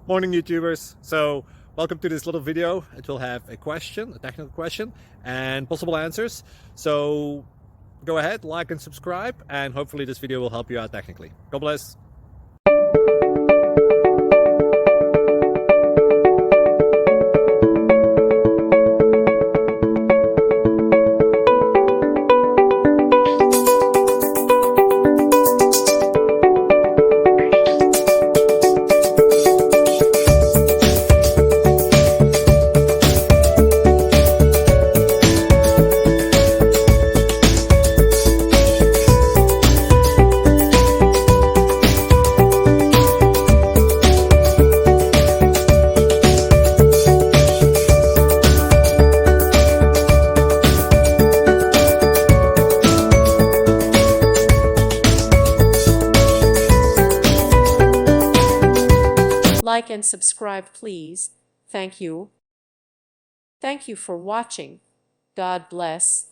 Morning YouTubers. So welcome to this little video. It will have a question, a technical question, and possible answers. So go ahead, like and subscribe, and hopefully this video will help you out technically. God bless. Like and subscribe, please. Thank you. Thank you for watching. God bless.